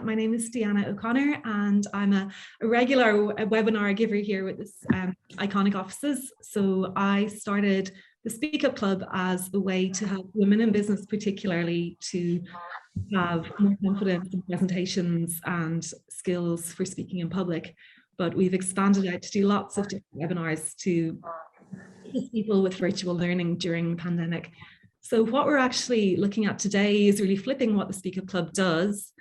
My name is Deanna O'Connor, and I'm a regular webinar giver here with this Iconic Offices. So I started the Speak Up Club as a way to help women in business, particularly, to have more confidence in presentations and skills for speaking in public. But we've expanded out to do lots of different webinars to assist people with virtual learning during the pandemic. So what we're actually looking at today is really flipping what the Speak Up Club does.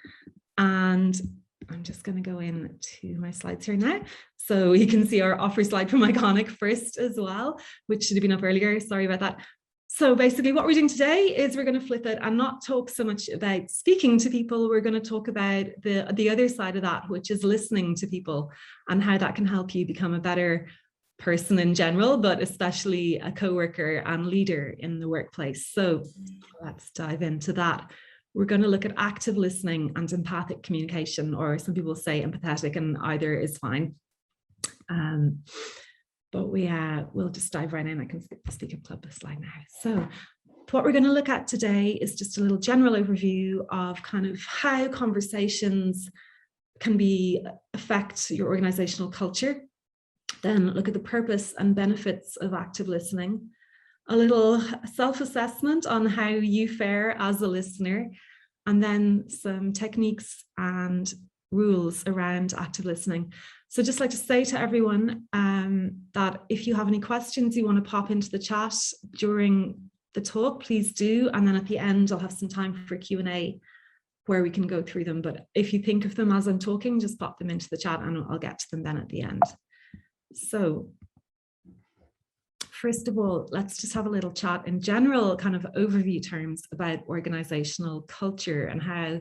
And I'm just going to go into my slides here now. So you can see our offer slide from Iconic first as well, which should have been up earlier. Sorry about that. So basically what we're doing today is we're going to flip it and not talk so much about speaking to people. We're going to talk about the other side of that, which is listening to people and how that can help you become a better person in general, but especially a co-worker and leader in the workplace. So let's dive into that. We're going to look at active listening and empathic communication, or some people say empathetic, and either is fine. But we'll just dive right in. I can skip the Speak Up Club slide now. So what we're going to look at today is just a little general overview of kind of how conversations can affect your organizational culture. Then look at the purpose and benefits of active listening, a little self-assessment on how you fare as a listener, and then some techniques and rules around active listening. So just like to say to everyone that if you have any questions you want to pop into the chat during the talk, please do. And then at the end, I'll have some time for Q&A where we can go through them. But if you think of them as I'm talking, just pop them into the chat and I'll get to them then at the end. So first of all, let's just have a little chat in general kind of overview terms about organizational culture and how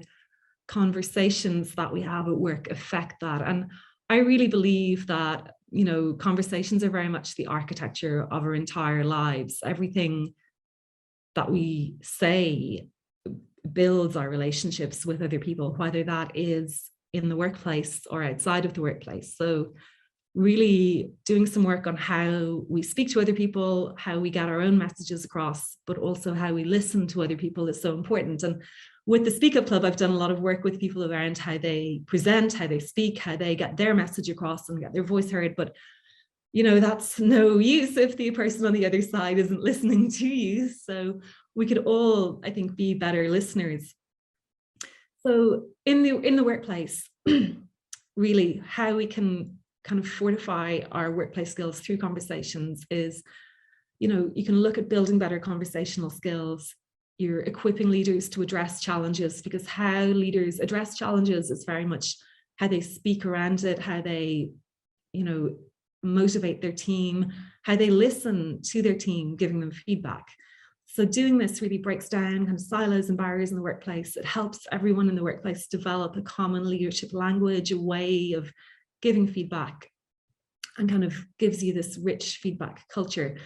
conversations that we have at work affect that. And I really believe that, you know, conversations are very much the architecture of our entire lives. Everything that we say builds our relationships with other people, whether that is in the workplace or outside of the workplace. So really doing some work on how we speak to other people, how we get our own messages across, but also how we listen to other people is so important. And with the Speak Up Club, I've done a lot of work with people around how they present, how they speak, how they get their message across and get their voice heard. But, you know, that's no use if the person on the other side isn't listening to you. So we could all, I think, be better listeners. So in the workplace, really how we can kind of fortify our workplace skills through conversations is, you know, you can look at building better conversational skills. You're equipping leaders to address challenges, because how leaders address challenges is very much how they speak around it, how they, you know, motivate their team, how they listen to their team, giving them feedback. So doing this really breaks down kind of silos and barriers in the workplace. It helps everyone in the workplace develop a common leadership language, a way of giving feedback, and kind of gives you this rich feedback culture.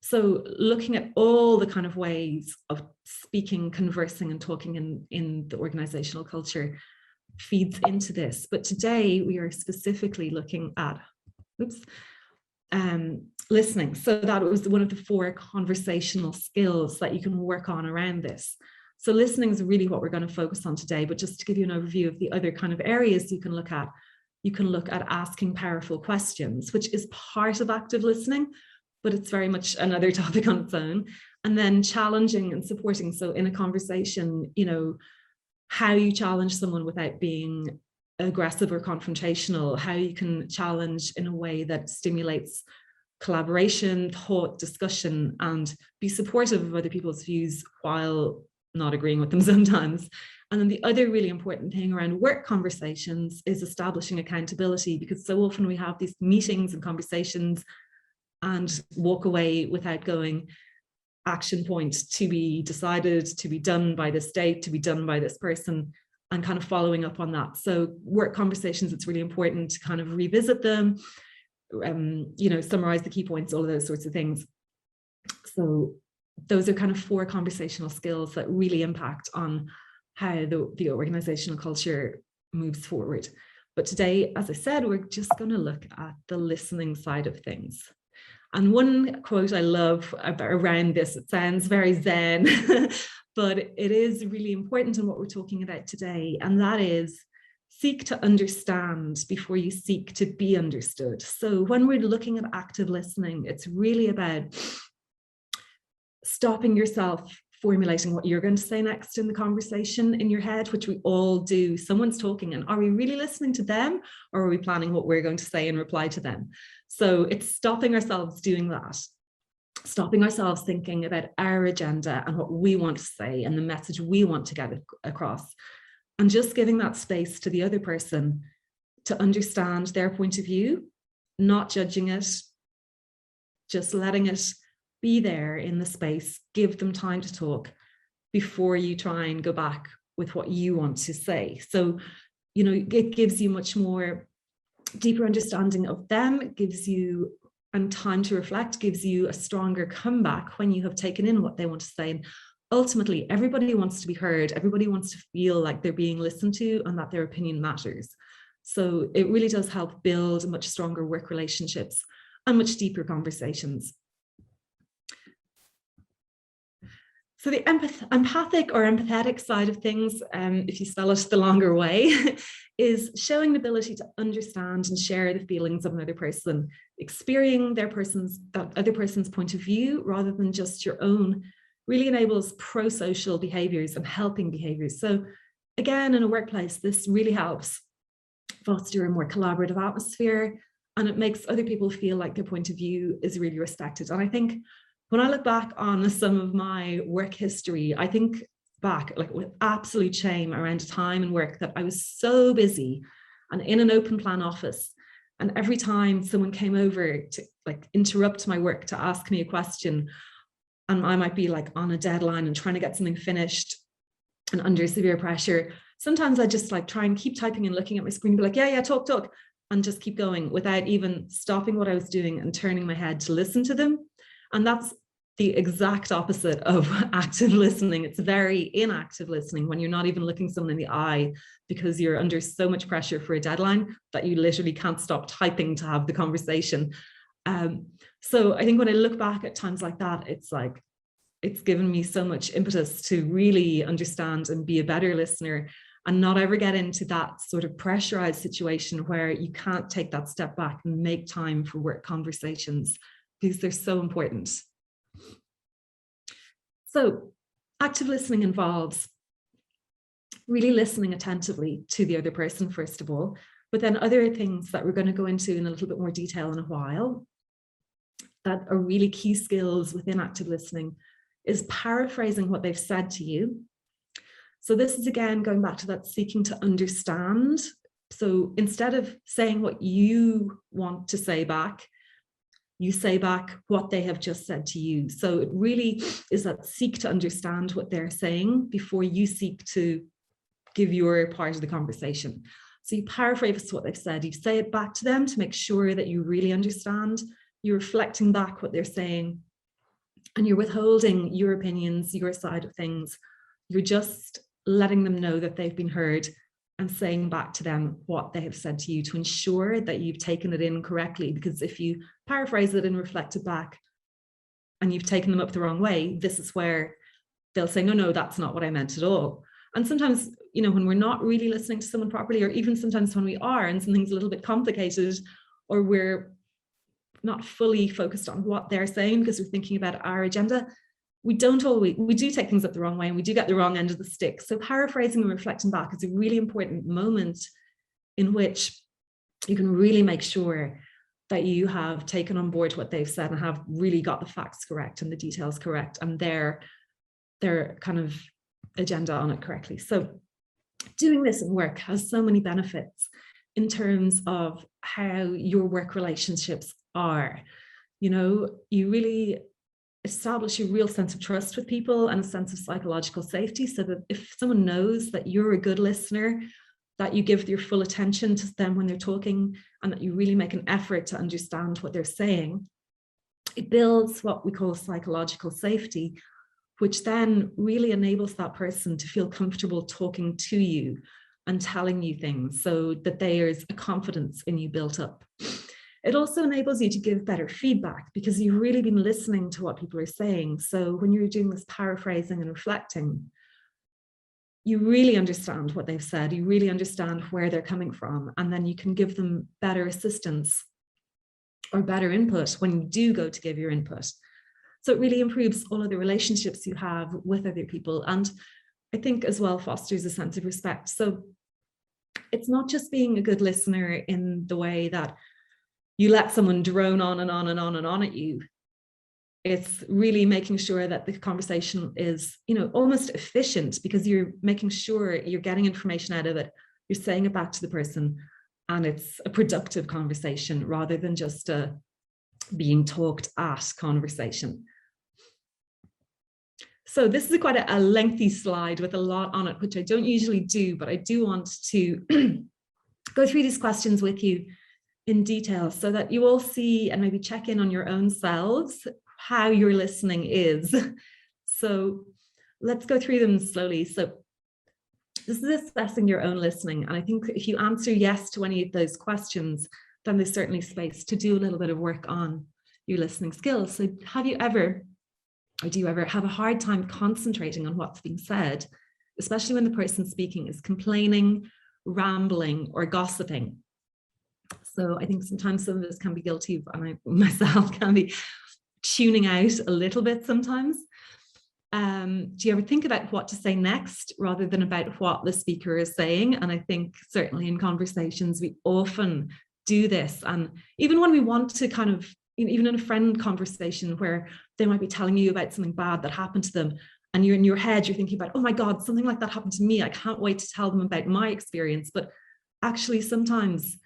So looking at all the kind of ways of speaking, conversing and talking in the organizational culture feeds into this. But today we are specifically looking at listening. So that was one of the 4 conversational skills that you can work on around this. So listening is really what we're going to focus on today. But just to give you an overview of the other kind of areas you can look at asking powerful questions, which is part of active listening, but it's very much another topic on its own. And then challenging and supporting. So in a conversation, you know, how you challenge someone without being aggressive or confrontational, how you can challenge in a way that stimulates collaboration, thought, discussion, and be supportive of other people's views while not agreeing with them sometimes. And then the other really important thing around work conversations is establishing accountability, because so often we have these meetings and conversations and walk away without going action points to be decided, to be done by this date, to be done by this person, and kind of following up on that. So work conversations, it's really important to kind of revisit them, you know, summarize the key points, all of those sorts of things. So those are kind of 4 conversational skills that really impact on how the organizational culture moves forward. But today, as I said, we're just going to look at the listening side of things. And one quote I love around this, it sounds very Zen, but it is really important in what we're talking about today. And that is, seek to understand before you seek to be understood. So when we're looking at active listening, it's really about stopping yourself formulating what you're going to say next in the conversation in your head, which we all do. Someone's talking, and are we really listening to them, or are we planning what we're going to say in reply to them? So it's stopping ourselves doing that, stopping ourselves thinking about our agenda and what we want to say and the message we want to get across, and just giving that space to the other person to understand their point of view, not judging it, just letting it be there in the space, give them time to talk before you try and go back with what you want to say. So, you know, it gives you much more deeper understanding of them, it gives you and time to reflect, gives you a stronger comeback when you have taken in what they want to say. And ultimately, everybody wants to be heard, everybody wants to feel like they're being listened to and that their opinion matters. So it really does help build much stronger work relationships and much deeper conversations. So the empathic or empathetic side of things, if you spell it the longer way, is showing the ability to understand and share the feelings of another person, experiencing that other person's point of view rather than just your own, really enables pro-social behaviors and helping behaviors. So again, in a workplace, this really helps foster a more collaborative atmosphere, and it makes other people feel like their point of view is really respected. And I think when I look back on some of my work history, I think back like with absolute shame around a time in work that I was so busy and in an open plan office. And every time someone came over to like interrupt my work to ask me a question, and I might be like on a deadline and trying to get something finished and under severe pressure, sometimes I just like try and keep typing and looking at my screen and be like, yeah, talk, and just keep going without even stopping what I was doing and turning my head to listen to them. And that's the exact opposite of active listening. It's very inactive listening when you're not even looking someone in the eye because you're under so much pressure for a deadline that you literally can't stop typing to have the conversation. So I think when I look back at times like that, it's like, it's given me so much impetus to really understand and be a better listener and not ever get into that sort of pressurized situation where you can't take that step back and make time for work conversations because they're so important. So active listening involves really listening attentively to the other person, first of all, but then other things that we're going to go into in a little bit more detail in a while that are really key skills within active listening is paraphrasing what they've said to you. So this is again going back to that seeking to understand. So instead of saying what you want to say back, you say back what they have just said to you. So it really is that seek to understand what they're saying before you seek to give your part of the conversation. So you paraphrase what they've said, you say it back to them to make sure that you really understand, you're reflecting back what they're saying, and you're withholding your opinions, your side of things. You're just letting them know that they've been heard and saying back to them what they have said to you to ensure that you've taken it in correctly. Because if you paraphrase it and reflect it back and you've taken them up the wrong way, this is where they'll say, no, that's not what I meant at all. And sometimes, you know, when we're not really listening to someone properly, or even sometimes when we are and something's a little bit complicated, or we're not fully focused on what they're saying because we're thinking about our agenda, we do take things up the wrong way and we do get the wrong end of the stick. So paraphrasing and reflecting back is a really important moment in which you can really make sure that you have taken on board what they've said and have really got the facts correct and the details correct and their kind of agenda on it correctly. So doing this in work has so many benefits in terms of how your work relationships are. You know, you really establish a real sense of trust with people and a sense of psychological safety, so that if someone knows that you're a good listener, that you give your full attention to them when they're talking and that you really make an effort to understand what they're saying, it builds what we call psychological safety, which then really enables that person to feel comfortable talking to you and telling you things, so that there's a confidence in you built up. It also enables you to give better feedback because you've really been listening to what people are saying. So when you're doing this paraphrasing and reflecting, you really understand what they've said, you really understand where they're coming from, and then you can give them better assistance or better input when you do go to give your input. So it really improves all of the relationships you have with other people. And I think as well fosters a sense of respect. So it's not just being a good listener in the way that you let someone drone on and on and on and on at you. It's really making sure that the conversation is, almost efficient, because you're making sure you're getting information out of it. You're saying it back to the person, and it's a productive conversation rather than just a being talked at conversation. So this is quite a lengthy slide with a lot on it, which I don't usually do, but I do want to go through these questions with you in detail so that you all see and maybe check in on your own selves how your listening is. So let's go through them slowly. So this is assessing your own listening. And I think if you answer yes to any of those questions, then there's certainly space to do a little bit of work on your listening skills. So have you ever, or do you ever have a hard time concentrating on what's being said, especially when the person speaking is complaining, rambling, or gossiping? So I think sometimes some of us can be guilty of, and I myself can be tuning out a little bit sometimes. Do you ever think about what to say next rather than about what the speaker is saying? And I think certainly in conversations, we often do this. And even when we want to kind of, even in a friend conversation where they might be telling you about something bad that happened to them, and you're in your head, you're thinking about, oh my God, something like that happened to me. I can't wait to tell them about my experience. But actually, sometimes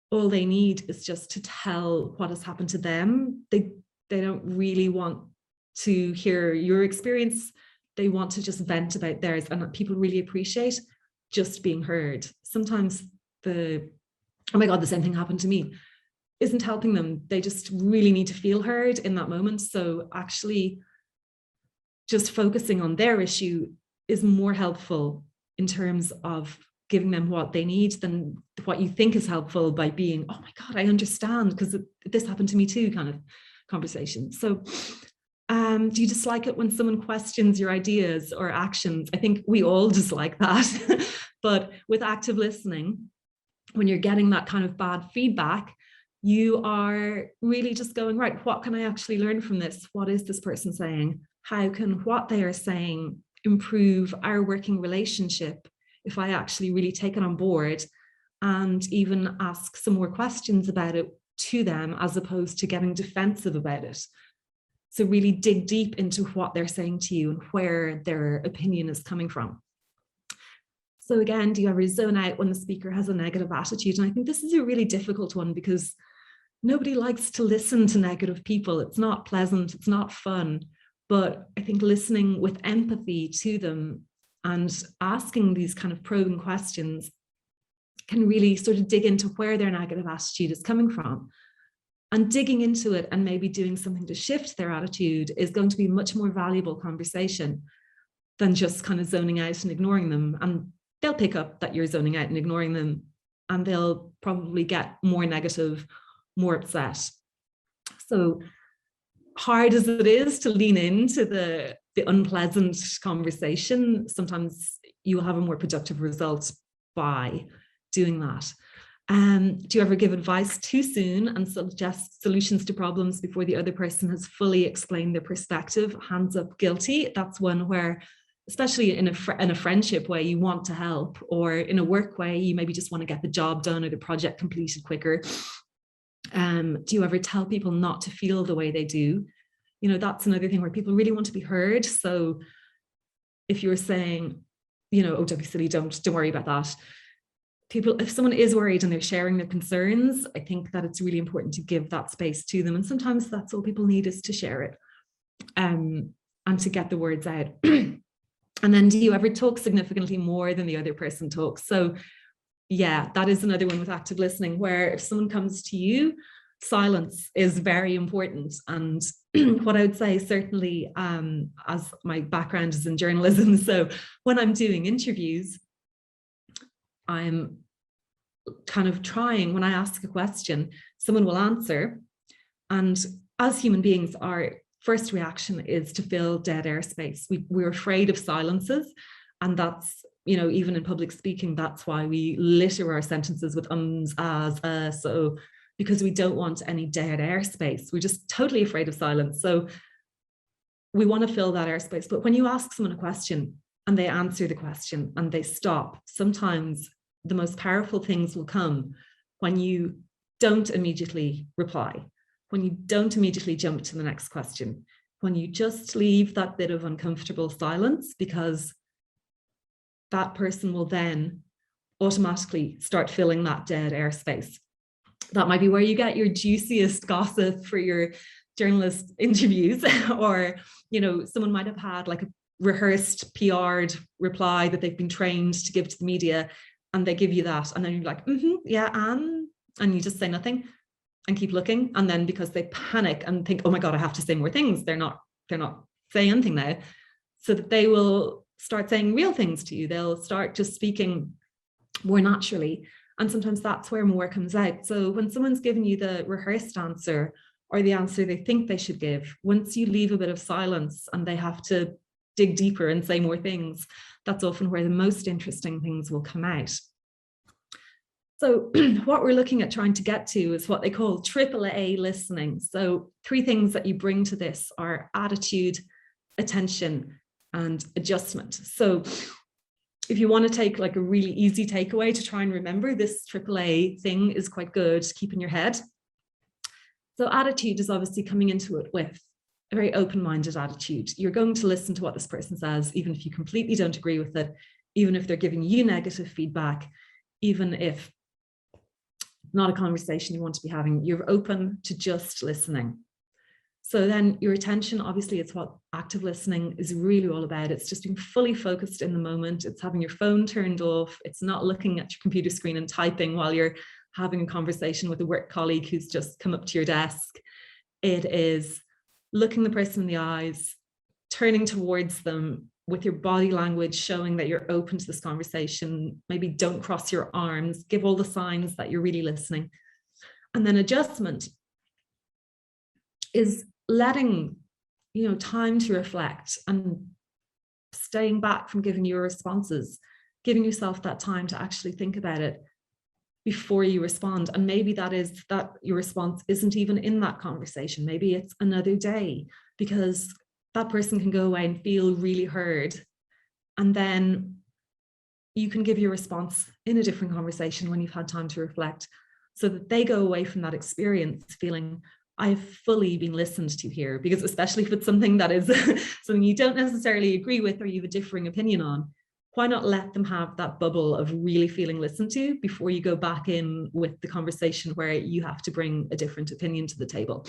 all they need is just to tell what has happened to them. They don't really want to hear your experience. They want to just vent about theirs, and people really appreciate just being heard. Sometimes oh my God, the same thing happened to me isn't helping them. They just really need to feel heard in that moment. So actually just focusing on their issue is more helpful in terms of giving them what they need than what you think is helpful by being, oh my God, I understand, because this happened to me too, kind of conversation. So do you dislike it when someone questions your ideas or actions? I think we all dislike that. But with active listening, when you're getting that kind of bad feedback, you are really just going, right, what can I actually learn from this? What is this person saying? How can what they are saying improve our working relationship if I actually really take it on board and even ask some more questions about it to them, as opposed to getting defensive about it? So really dig deep into what they're saying to you and where their opinion is coming from. So again, do you ever zone out when the speaker has a negative attitude? And I think this is a really difficult one, because nobody likes to listen to negative people. It's not pleasant, it's not fun. But I think listening with empathy to them and asking these kind of probing questions can really sort of dig into where their negative attitude is coming from. And digging into it and maybe doing something to shift their attitude is going to be a much more valuable conversation than just kind of zoning out and ignoring them. And they'll pick up that you're zoning out and ignoring them, and they'll probably get more negative, more upset. So hard as it is to lean into the unpleasant conversation, sometimes you'll have a more productive result by doing that. Do you ever give advice too soon and suggest solutions to problems before the other person has fully explained their perspective? Hands up, guilty. That's one where, especially in a friendship way, you want to help, or in a work way, you maybe just want to get the job done or the project completed quicker. Do you ever tell people not to feel the way they do? That's another thing where people really want to be heard. So if you're saying, oh, don't be silly, don't worry about that. If someone is worried and they're sharing their concerns, I think that it's really important to give that space to them. And sometimes that's all people need, is to share it and to get the words out. And then, do you ever talk significantly more than the other person talks? So yeah, that is another one with active listening, where if someone comes to you, silence is very important. And what I would say, certainly, as my background is in journalism, so when I'm doing interviews, I'm kind of trying, when I ask a question, someone will answer. And as human beings, our first reaction is to fill dead air space. We're afraid of silences. And that's, you know, even in public speaking, that's why we litter our sentences with ums, as, so, because we don't want any dead airspace. We're just totally afraid of silence. So we want to fill that airspace. But when you ask someone a question and they answer the question and they stop, sometimes the most powerful things will come when you don't immediately reply, when you don't immediately jump to the next question, when you just leave that bit of uncomfortable silence, because that person will then automatically start filling that dead airspace. That might be where you get your juiciest gossip for your journalist interviews, or, you know, someone might have had like a rehearsed PR'd reply that they've been trained to give to the media, and they give you that, and then you're like, yeah, and you just say nothing and keep looking. And then because they panic and think, oh my God, I have to say more things, they're not saying anything now, so that they will start saying real things to you. They'll start just speaking more naturally. And sometimes that's where more comes out. So when someone's giving you the rehearsed answer or the answer they think they should give, once you leave a bit of silence and they have to dig deeper and say more things, that's often where the most interesting things will come out. So what we're looking at trying to get to is what they call AAA listening. So 3 things that you bring to this are attitude, attention, and adjustment. So if you want to take like a really easy takeaway to try and remember, this AAA thing is quite good to keep in your head. So attitude is obviously coming into it with a very open-minded attitude. You're going to listen to what this person says, even if you completely don't agree with it, even if they're giving you negative feedback, even if not a conversation you want to be having, you're open to just listening. So then your attention, obviously, it's what active listening is really all about. It's just being fully focused in the moment. It's having your phone turned off. It's not looking at your computer screen and typing while you're having a conversation with a work colleague who's just come up to your desk. It is looking the person in the eyes, turning towards them with your body language, showing that you're open to this conversation. Maybe don't cross your arms, give all the signs that you're really listening. And then adjustment is letting, you know, time to reflect and staying back from giving your responses, giving yourself that time to actually think about it before you respond. And maybe that is that your response isn't even in that conversation. Maybe it's another day, because that person can go away and feel really heard. And then you can give your response in a different conversation when you've had time to reflect, so that they go away from that experience feeling, I've fully been listened to here. Because especially if it's something that is something you don't necessarily agree with or you have a differing opinion on, why not let them have that bubble of really feeling listened to before you go back in with the conversation where you have to bring a different opinion to the table.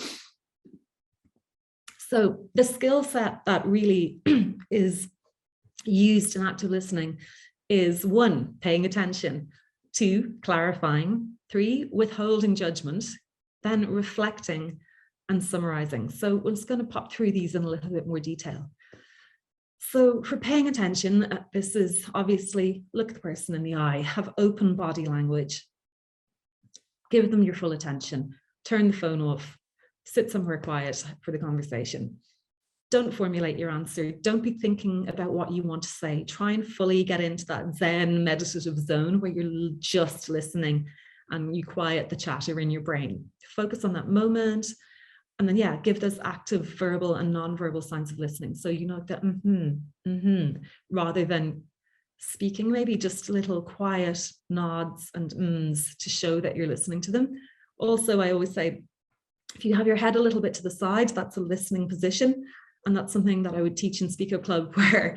So the skill set that really is used in active listening is 1, paying attention, 2, clarifying, 3, withholding judgment, then reflecting and summarizing. So we're just going to pop through these in a little bit more detail. So for paying attention, this is obviously look the person in the eye, have open body language, give them your full attention, turn the phone off, sit somewhere quiet for the conversation. Don't formulate your answer. Don't be thinking about what you want to say. Try and fully get into that Zen meditative zone where you're just listening and you quiet the chatter in your brain. Focus on that moment. And then, yeah, give those active verbal and non-verbal signs of listening. So, you know, that rather than speaking, maybe just little quiet nods and ums to show that you're listening to them. Also, I always say, if you have your head a little bit to the side, that's a listening position. And that's something that I would teach in Speak Up Club, where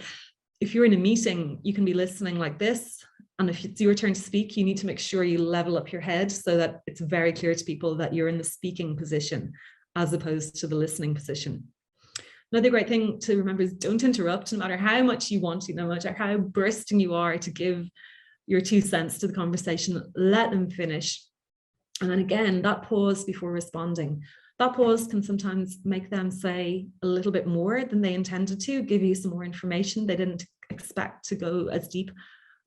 if you're in a meeting, you can be listening like this. And if it's your turn to speak, you need to make sure you level up your head so that it's very clear to people that you're in the speaking position as opposed to the listening position. Another great thing to remember is don't interrupt, no matter how much you want to, no matter how bursting you are to give your 2 cents to the conversation, let them finish. And then again, that pause before responding. That pause can sometimes make them say a little bit more than they intended to, give you some more information they didn't expect to go as deep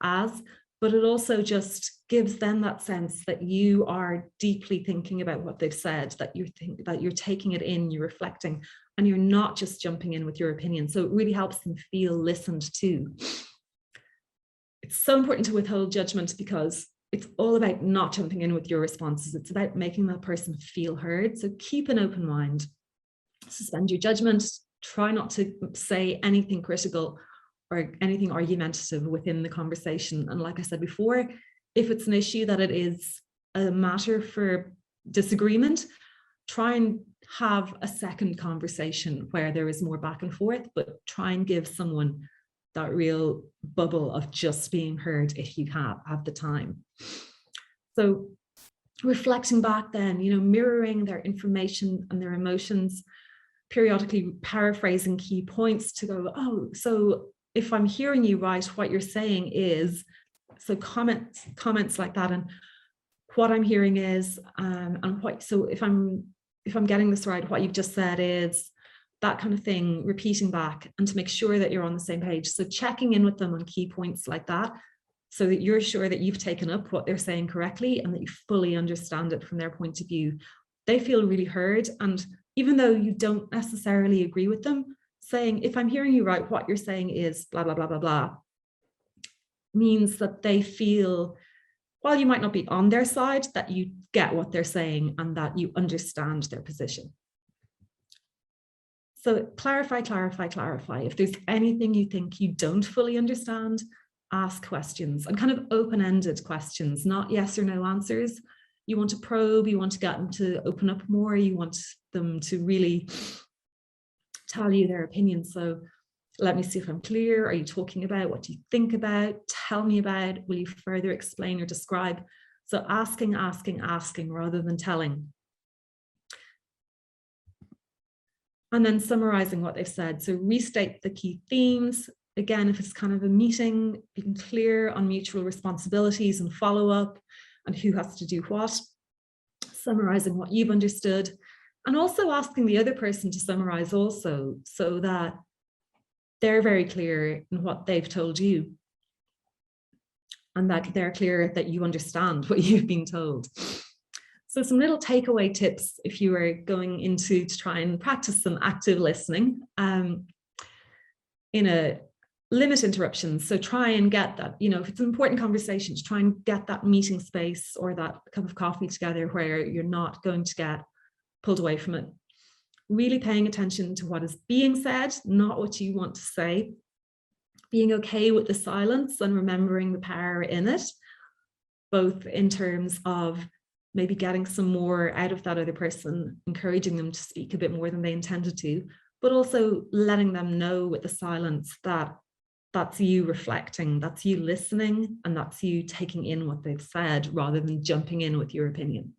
as, but it also just gives them that sense that you are deeply thinking about what they've said, that you're taking it in, you're reflecting, and you're not just jumping in with your opinion. So it really helps them feel listened to. It's so important to withhold judgment because it's all about not jumping in with your responses. It's about making that person feel heard. So keep an open mind, suspend your judgment, try not to say anything critical or anything argumentative within the conversation. And like I said before, if it's an issue that it is a matter for disagreement, try and have a second conversation where there is more back and forth, but try and give someone that real bubble of just being heard if you have the time. So reflecting back then, mirroring their information and their emotions, periodically paraphrasing key points to go, oh, so if I'm hearing you right, what you're saying is, so comments like that, and what I'm hearing is, and what, so if I'm getting this right, what you've just said is, that kind of thing, repeating back, and to make sure that you're on the same page. So checking in with them on key points like that, so that you're sure that you've taken up what they're saying correctly and that you fully understand it from their point of view. They feel really heard. And even though you don't necessarily agree with them, saying, if I'm hearing you right, what you're saying is blah, blah, blah, blah, blah, means that they feel, while you might not be on their side, that you get what they're saying and that you understand their position. So clarify, clarify, clarify. If there's anything you think you don't fully understand, ask questions, and kind of open-ended questions, not yes or no answers. You want to probe, you want to get them to open up more, you want them to really tell you their opinion. So let me see if I'm clear. Are you talking about? What do you think about? Tell me about. Will you further explain or describe? So asking, asking, asking rather than telling. And then summarizing what they've said. So restate the key themes. Again, if it's kind of a meeting, being clear on mutual responsibilities and follow up and who has to do what. Summarizing what you've understood. And also asking the other person to summarize also, so that they're very clear in what they've told you and that they're clear that you understand what you've been told. So some little takeaway tips if you are going into to try and practice some active listening in a limit interruptions. So try and get that, if it's an important conversation, to try and get that meeting space or that cup of coffee together where you're not going to get pulled away from it. Really paying attention to what is being said, not what you want to say. Being okay with the silence and remembering the power in it, both in terms of maybe getting some more out of that other person, encouraging them to speak a bit more than they intended to, but also letting them know with the silence that that's you reflecting, that's you listening, and that's you taking in what they've said rather than jumping in with your opinion.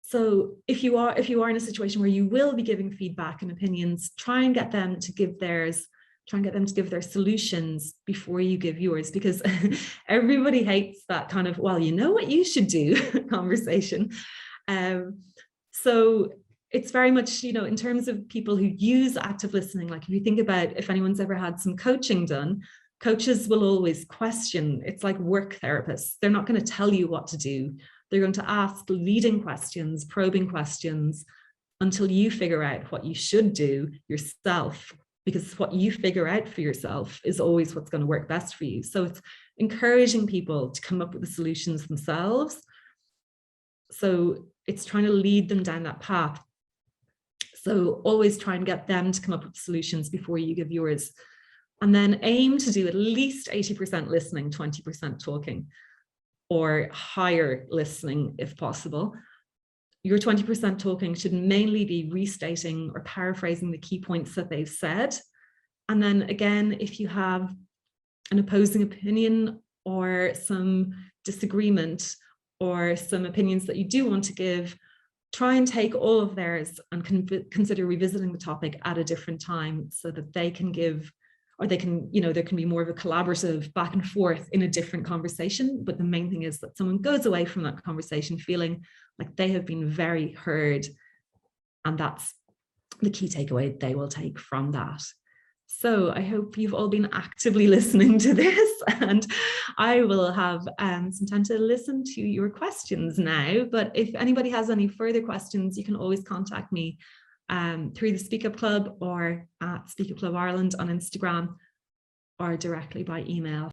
So if you are in a situation where you will be giving feedback and opinions, try and get them to give theirs, try and get them to give their solutions before you give yours, because everybody hates that kind of, well, you know what you should do conversation. So it's very much, in terms of people who use active listening, like if you think about if anyone's ever had some coaching done, coaches will always question. It's like work therapists. They're not going to tell you what to do. They're going to ask leading questions, probing questions, until you figure out what you should do yourself, because what you figure out for yourself is always what's going to work best for you. So it's encouraging people to come up with the solutions themselves. So it's trying to lead them down that path. So always try and get them to come up with solutions before you give yours. And then aim to do at least 80% listening, 20% talking, or higher listening if possible. Your 20% talking should mainly be restating or paraphrasing the key points that they've said. And then again, if you have an opposing opinion or some disagreement or some opinions that you do want to give, try and take all of theirs and consider revisiting the topic at a different time so that they can give, or they can, there can be more of a collaborative back and forth in a different conversation. But the main thing is that someone goes away from that conversation feeling like they have been very heard. And that's the key takeaway they will take from that. So I hope you've all been actively listening to this, and I will have some time to listen to your questions now. But if anybody has any further questions, you can always contact me through the Speak Up Club or at Speak Up Club Ireland on Instagram, or directly by email.